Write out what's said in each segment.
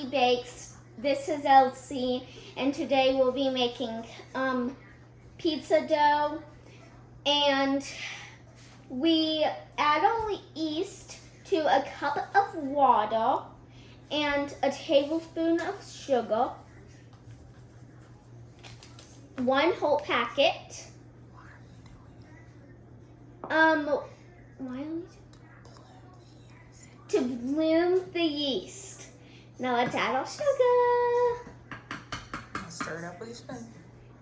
Elsie Bakes. This is Elsie, and today we'll be making pizza dough. And we add all the yeast to a cup of water and a tablespoon of sugar, 1 whole packet. Why are we to bloom the yeast. Now let's add our sugar. Stir it up with your spoon.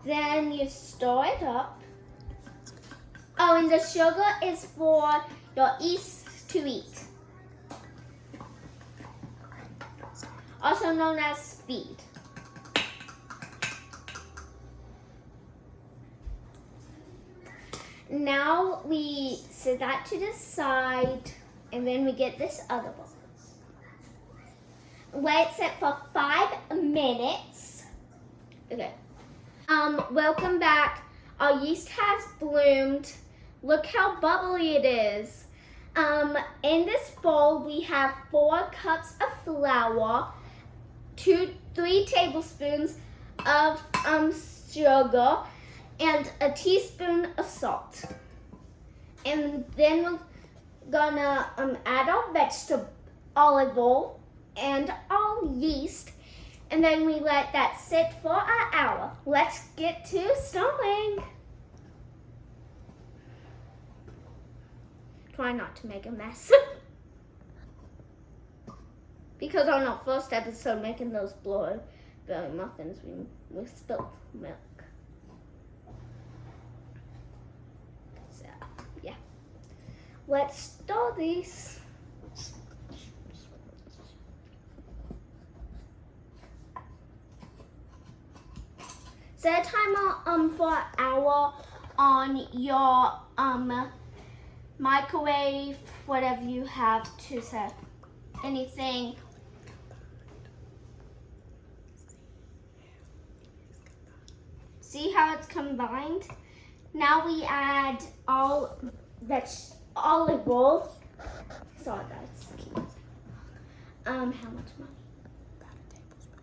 Then you stir it up. Oh, and the sugar is for your yeast to eat. Also known as feed. Now we set that to the side, and then we get this other bowl. Let it sit for 5 minutes. Okay. Welcome back. Our yeast has bloomed. Look how bubbly it is. In this bowl, we have 4 cups of flour, 3 tablespoons of sugar, and a teaspoon of salt. And then we're gonna add our vegetable olive oil and our yeast, and then we let that sit for an hour. Let's get to stirring. Try not to make a mess. Because on our first episode making those blueberry muffins, we spilled milk. So, yeah. Let's stir these. Set a timer for an hour on your microwave, whatever you have to set. Anything. See how it's combined? Now we add all that olive oil. Sorry, that's cute. How much money? About a tablespoon.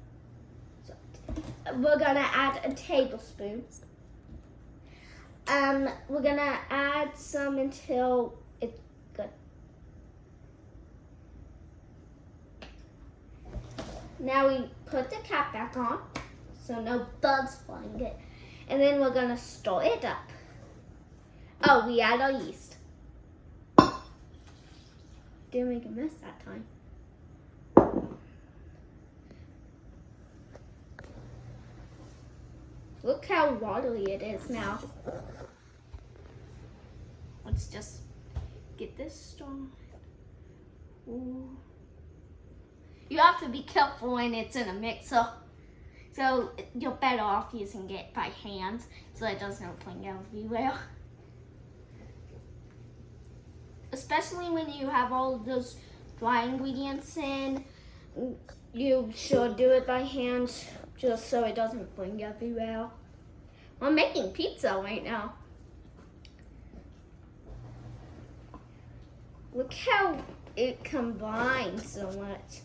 We're gonna add a tablespoon. We're gonna add some until it's good. Now we put the cap back on, so no bugs flying it. And then we're gonna stir it up. Oh, we add our yeast. Didn't make a mess that time. Look how watery it is now. Let's just get this started. Ooh. You have to be careful when it's in a mixer. So you're better off using it by hand so it doesn't fling everywhere. Especially when you have all of those dry ingredients in, you should do it by hand just so it doesn't fling everywhere. I'm making pizza right now. Look how it combines so much.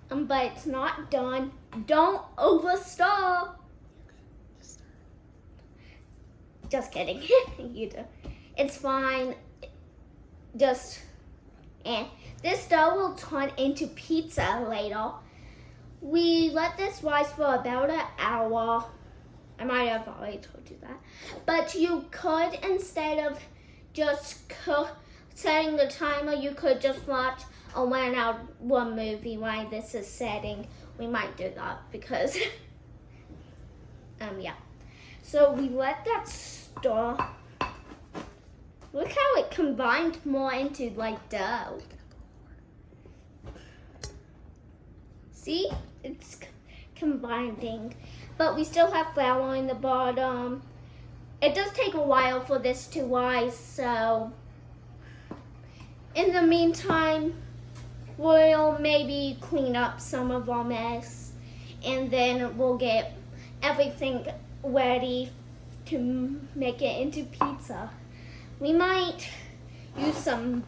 But it's not done. Don't overstir. Just kidding. You do. It's fine. Just, this dough will turn into pizza later. We let this rise for about an hour. I might have already told you that. But you could, instead of just setting the timer, you could just watch a 1 hour movie while this is setting. We might do that because, yeah. So we let that stir. Look how it combined more into like dough. See? It's combining. But we still have flour in the bottom. It does take a while for this to rise, so in the meantime, we'll maybe clean up some of our mess, and then we'll get everything ready to make it into pizza. We might use some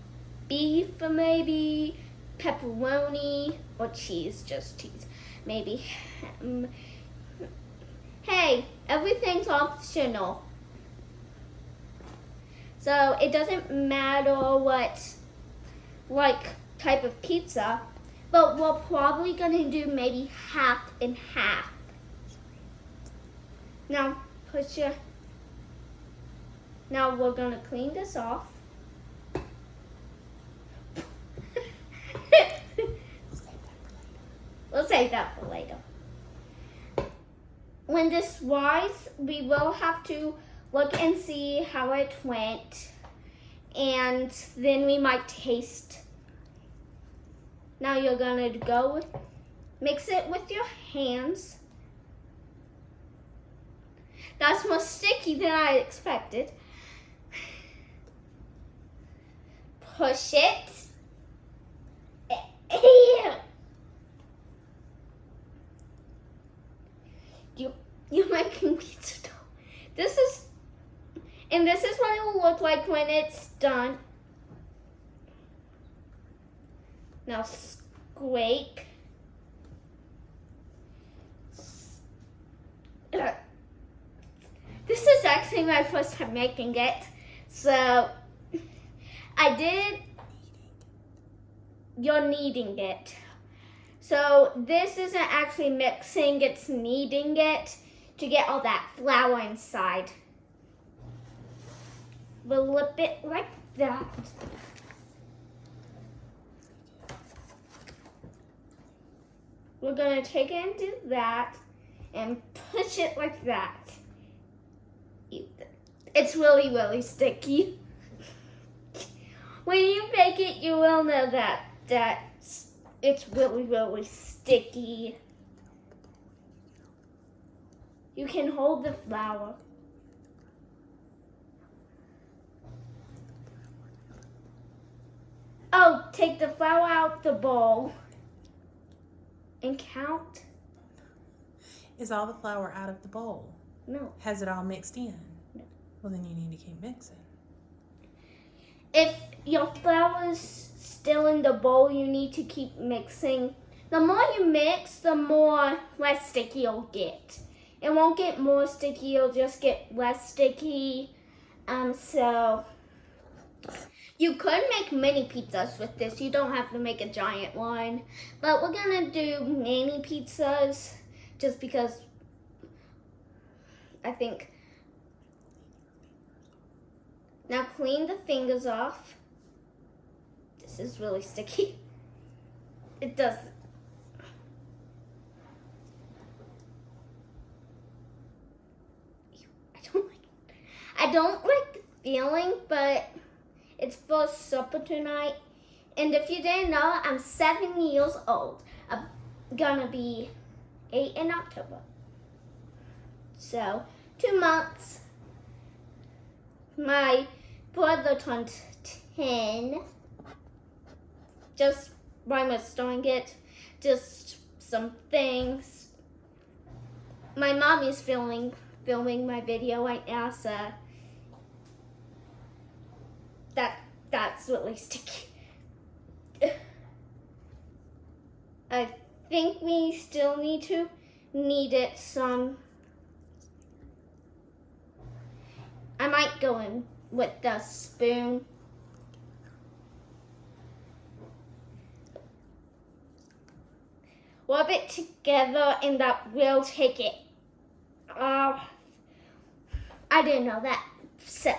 beef, maybe pepperoni, or cheese, just cheese. maybe. Hey, everything's optional. So it doesn't matter what type of pizza, but we're probably gonna do maybe half and half. Now now we're gonna clean this off. We'll save that for later. When this dries, we will have to look and see how it went, and then we might taste. Now you're gonna mix it with your hands. That's more sticky than I expected. Push it. You're making pizza dough. This is what it will look like when it's done. Now scrape. This is actually my first time making it, so you're kneading it. So this isn't actually mixing, it's kneading it to get all that flour inside. Flip it like that. We're gonna take it and do that and push it like that. It's really, really sticky. When you bake it, you will know that it's really, really sticky. You can hold the flour. Oh, take the flour out the bowl and count. Is all the flour out of the bowl? No. Has it all mixed in? No. Well, then you need to keep mixing. If your flour is still in the bowl, you need to keep mixing. The more you mix, the less sticky you'll get. It won't get more sticky, you'll just get less sticky. So you could make mini pizzas with this. You don't have to make a giant one. But we're gonna do mini pizzas just because I think. Now clean the fingers off. This is really sticky. It does. I don't like the feeling, but it's for supper tonight. And if you didn't know, I'm 7 years old. I'm gonna be 8 in October. So 2 months. My brother turned 10. Just by my starting it, just some things. My mom is filming my video right now, so that's really sticky. I think we still need to knead it some. I might go in with the spoon. Rub it together and that will take it. I didn't know that. So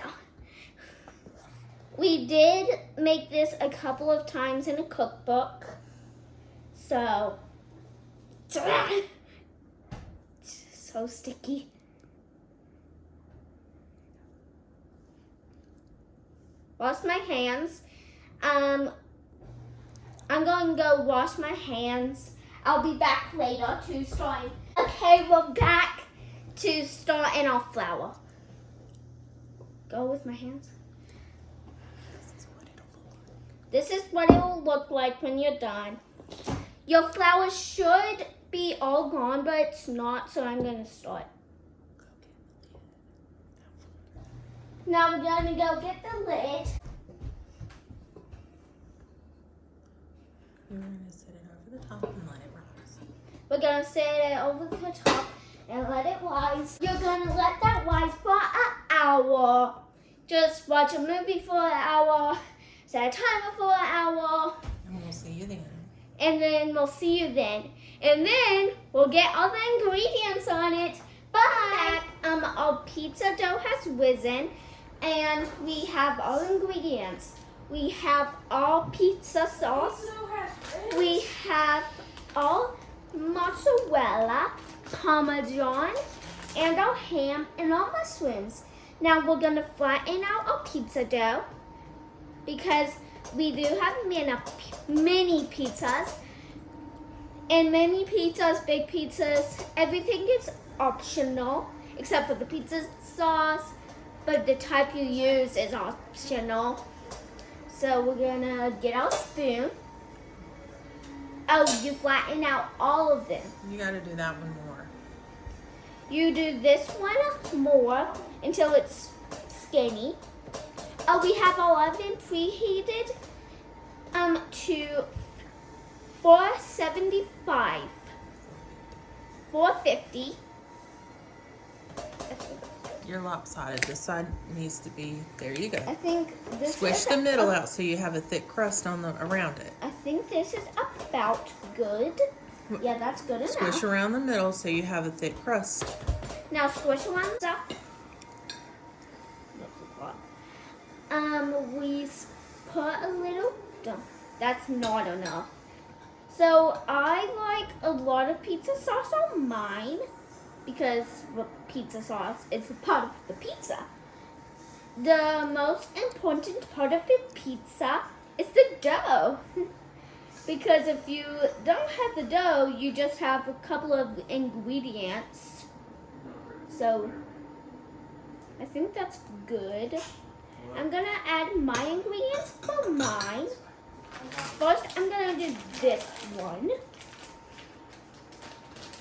we did make this a couple of times in a cookbook. So sticky. Wash my hands. I'm going to go wash my hands. I'll be back later to start. Okay, we're back to start in our flour. Go with my hands. This is what it will look like when you're done. Your flour should be all gone, but it's not, so I'm going to start. Now we're going to go get the lid. You're going to set it over the top and let it rise. We're gonna set it over the top and let it rise. You're gonna let that rise for an hour. Just watch a movie for an hour, set a timer for an hour. And we'll see you then. And then we'll see you then. And then we'll get all the ingredients on it. Bye! Our pizza dough has risen and we have all ingredients. We have all pizza sauce. We have all mozzarella, parmesan, and our ham and our mushrooms. Now we're gonna flatten out our pizza dough because we do have mini pizzas. And mini pizzas, big pizzas, everything is optional except for the pizza sauce, but the type you use is optional. So we're gonna get our spoon. Oh, you flatten out all of them. You gotta do that one more. You do this one more until it's skinny. Oh, we have our oven preheated to 475, 450. You're lopsided. This side needs to be, there you go. I think this Squish is the middle out so you have a thick crust on the around it. I think this is about good. Yeah, that's good enough. Squish around the middle so you have a thick crust. Now squish one up. We put a little. That's not enough. So I like a lot of pizza sauce on mine because pizza sauce is a part of the pizza. The most important part of the pizza is the dough. Because if you don't have the dough, you just have a couple of ingredients. So I think that's good. I'm gonna add my ingredients for mine. First, I'm gonna do this one.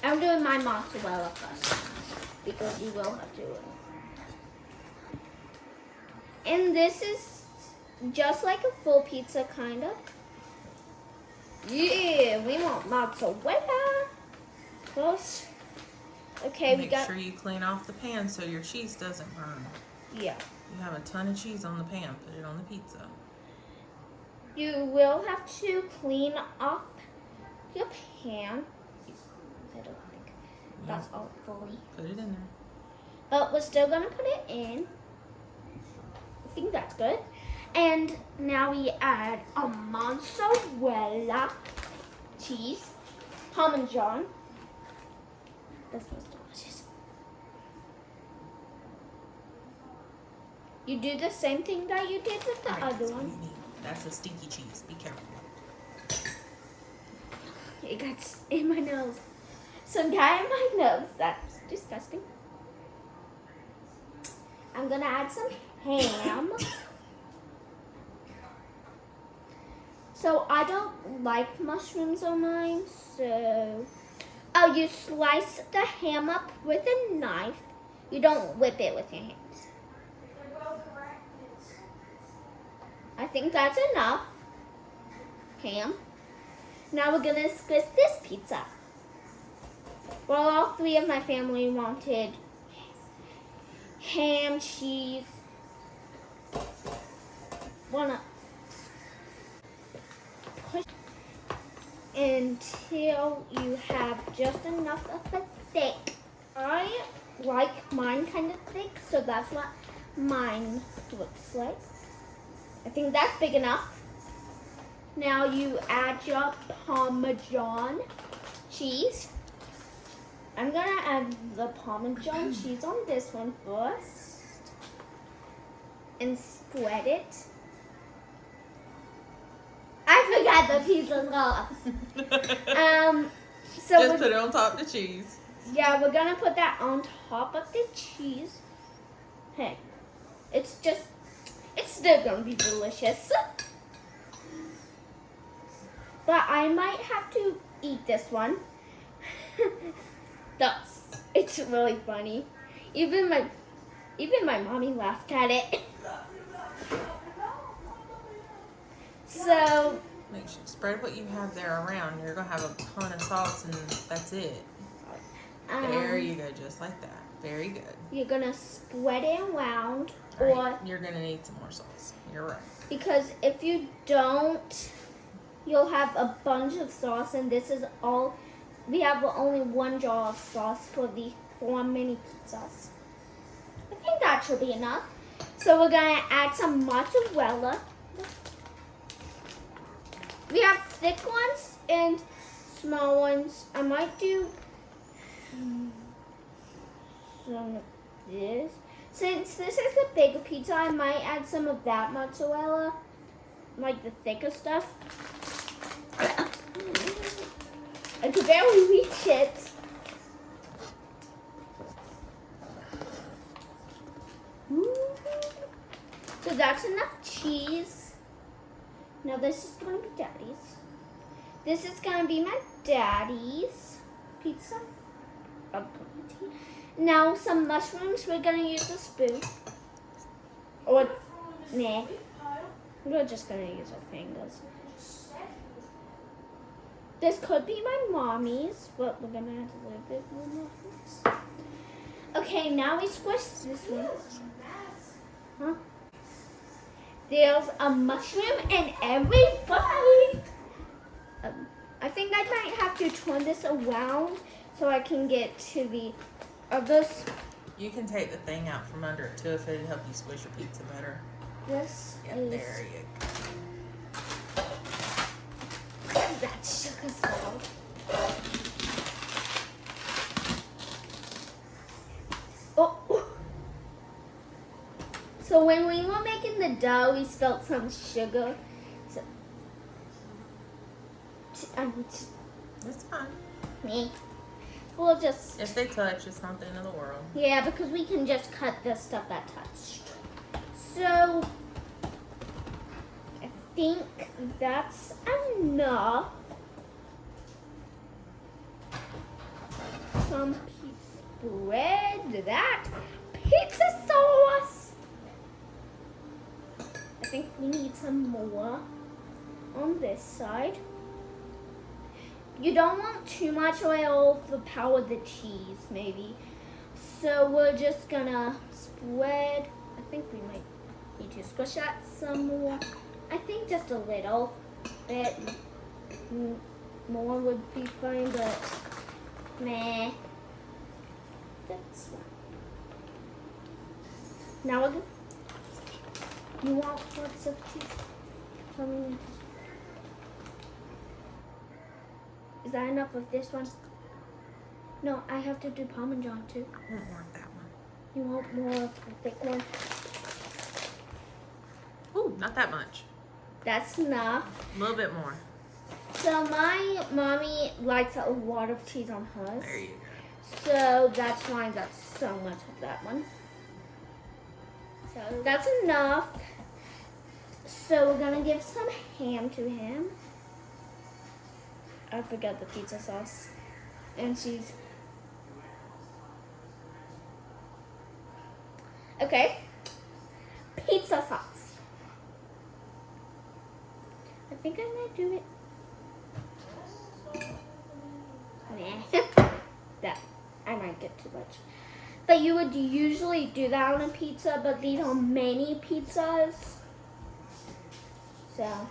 I'm doing my mozzarella first because you will have to. And this is just like a full pizza, kind of. Yeah, we want mozzarella first. Okay, Make sure you clean off the pan so your cheese doesn't burn. Yeah. You have a ton of cheese on the pan. Put it on the pizza. You will have to clean off your pan. I don't think that's all fully. Put it in there. But we're still gonna put it in. I think that's good. And now we add a mozzarella cheese, parmesan. That smells delicious. You do the same thing that you did with the Right, other that's what one. you need. That's a stinky cheese. Be careful. It got in my nose. Some guy in my nose. That's disgusting. I'm gonna add some ham. So I don't like mushrooms on mine, so you slice the ham up with a knife. You don't whip it with your hands. I think that's enough ham. Now we're gonna squish this pizza. Well, all three of my family wanted ham, cheese. Wanna push until you have just enough of a thick. I like mine kind of thick, so that's what mine looks like. I think that's big enough. Now you add your Parmesan cheese. I'm gonna add the Parmesan cheese on this one first and spread it. I forgot the pizza sauce. So Just put it on top of the cheese. Yeah, we're gonna put that on top of the cheese. Hey, it's still gonna be delicious. But I might have to eat this one. It's really funny. Even my mommy laughed at it. So Make sure spread what you have there around. You're gonna have a ton of sauce, and that's it. There you go, just like that. Very good. You're gonna spread it around, Right. or You're gonna need some more sauce. You're right. because if you don't, you'll have a bunch of sauce, and this is all. We have only one jar of sauce for the 4 mini pizzas. I think that should be enough. So we're gonna add some mozzarella. We have thick ones and small ones. I might do some of this. Since this is the bigger pizza, I might add some of that mozzarella, like the thicker stuff. I could barely reach it. So that's enough cheese. Now this is going to be Daddy's. This is going to be my Daddy's pizza. Now some mushrooms. We're going to use a spoon. Or, nah. We're just going to use our fingers. This could be my mommy's, but we're going to add a little bit more mushrooms. Okay, now we squish this one. Huh? There's a mushroom in every bite. I think I might have to turn this around so I can get to the others. You can take the thing out from under it too if it'd help you squish your pizza better. This Yeah, is there you go. that's sugar salt. Oh. So when we were making the dough, we spilled some sugar. So It's fine. me. We'll just If they touch, it's not the end of the world. yeah, because we can just cut the stuff that touched. So I think that's enough. Some spread that pizza sauce. I think we need some more on this side. You don't want too much oil to power the cheese, maybe. So we're just gonna spread. I think we might need to squish that some more. I think just a little bit more would be fine, but meh. That's fine. Now we're good. You want lots of cheese? Tell me. Is that enough of this one? No, I have to do Parmesan too. I won't want that one. You want more of the thick one? Ooh, not that much. That's enough. A little bit more. So my mommy likes a lot of cheese on hers. There you go. So that's why I got so much of that one. So that's enough. So we're gonna give some ham to him. I forgot the pizza sauce and cheese. Okay, pizza sauce. I think I might do it. Nah, that I might get too much. But you would usually do that on a pizza, but these are mini pizzas. So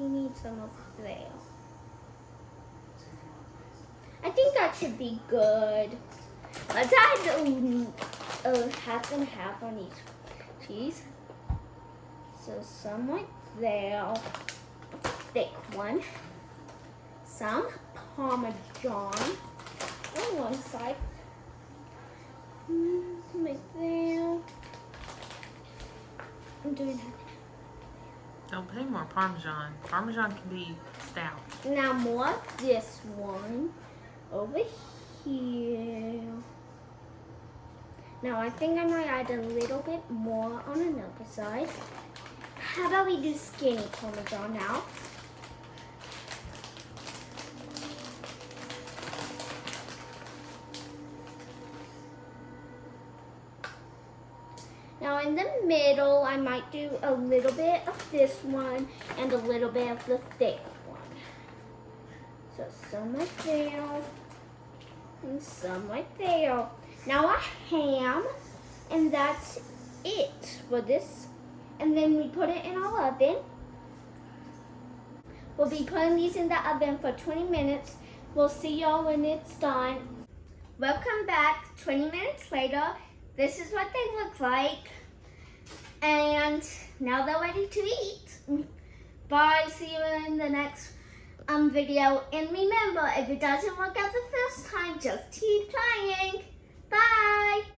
you need some of there. I think that should be good. Let's add half and half on each cheese. So some right there, thick one. Some Parmesan on one side. Right there. I'm doing that. Don't put any more Parmesan. Parmesan can be stout. Now more of this one over here. Now I think I might add a little bit more on another side. How about we do skinny Parmesan now? Now I in the middle. I might do a little bit of this one and a little bit of the thick one. So some right there and some right there. Now a ham, and that's it for this. And then we put it in our oven. We'll be putting these in the oven for 20 minutes. We'll see y'all when it's done. Welcome back 20 minutes later. This is what they look like. And now they're ready to eat. Bye, see you in the next video. And remember, if it doesn't work out the first time, just keep trying. Bye.